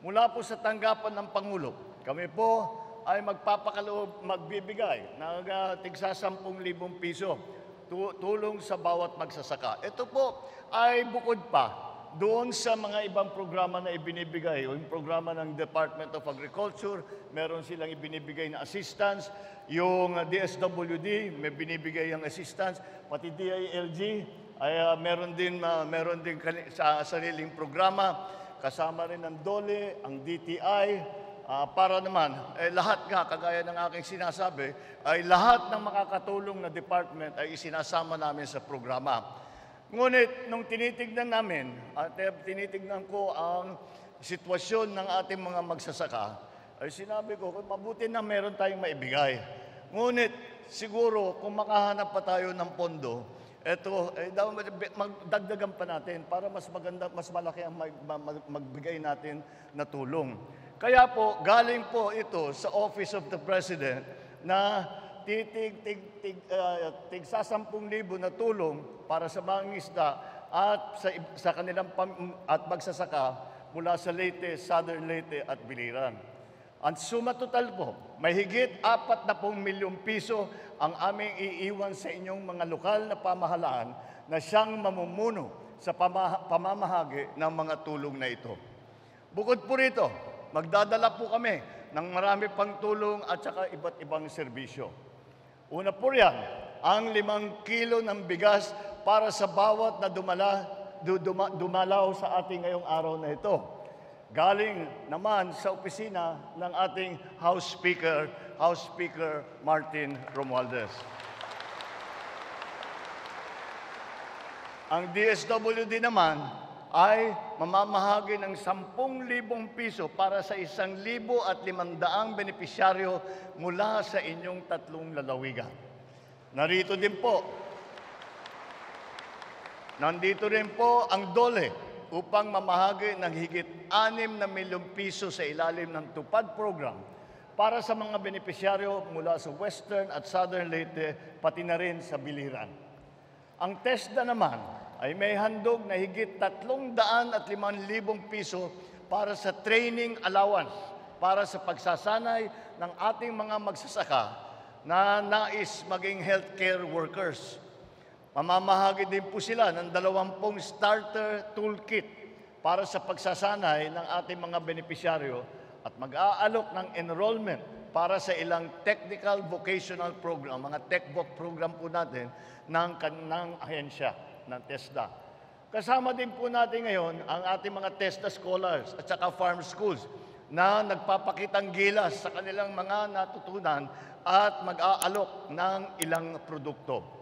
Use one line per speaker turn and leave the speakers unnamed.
mula po sa tanggapan ng Pangulo. Kami po ay magbibigay ng tigsa 10,000 piso tulong sa bawat magsasaka. Ito po ay bukod pa doon sa mga ibang programa na ibinibigay, yung programa ng Department of Agriculture, meron silang ibinibigay na assistance, yung DSWD, may binibigay ang assistance, pati DILG, ay meron din sa sariling programa, kasama rin ang DOLE, ang DTI, para naman, lahat nga, kagaya ng aking sinasabi, ay lahat ng makakatulong na department ay isinasama namin sa programa. Ngunit, nung tinitignan namin, at tinitignan ko ang sitwasyon ng ating mga magsasaka, ay sinabi ko, mabuti na meron tayong maibigay. Ngunit, siguro, kung makahanap pa tayo ng pondo, ito, magdagdagan pa natin para mas maganda, mas malaki ang magbigay natin na tulong. Kaya po, galing po ito sa Office of the President na tigsa 10,000 na tulong para sa mangingisda at sa kanilang magsasaka mula sa Leyte, Southern Leyte at Biliran. Ang suma total po, may higit 40 milyong piso ang aming iiwan sa inyong mga lokal na pamahalaan na siyang mamumuno sa pamamahagi ng mga tulong na ito. Bukod po rito, magdadala po kami ng marami pang tulong at saka iba't ibang serbisyo. Una po riyan, ang 5 kilo ng bigas para sa bawat na dumalaw sa ating ngayong araw na ito. Galing naman sa opisina ng ating House Speaker Martin Romualdez. Ang DSWD naman ay mamamahagi ng 10,000 piso para sa 1,500 benepisyaryo mula sa inyong 3 lalawigan. Nandito rin po ang DOLE upang mamahagi ng higit 6 na milyong piso sa ilalim ng TUPAD program para sa mga benepisyaryo mula sa Western at Southern Leyte, pati na rin sa Biliran. Ang TESDA naman ay may handog na higit 305,000 piso para sa training allowance para sa pagsasanay ng ating mga magsasaka na nais maging healthcare workers. Mamamahagi din po sila ng 20 starter toolkit para sa pagsasanay ng ating mga benepisyaryo at mag-aalok ng enrollment para sa ilang technical vocational program, mga TechVoc program po natin ng ahensya ng TESDA. Kasama din po natin ngayon ang ating mga TESDA scholars at saka farm schools na nagpapakitang gilas sa kanilang mga natutunan at mag-aalok ng ilang produkto.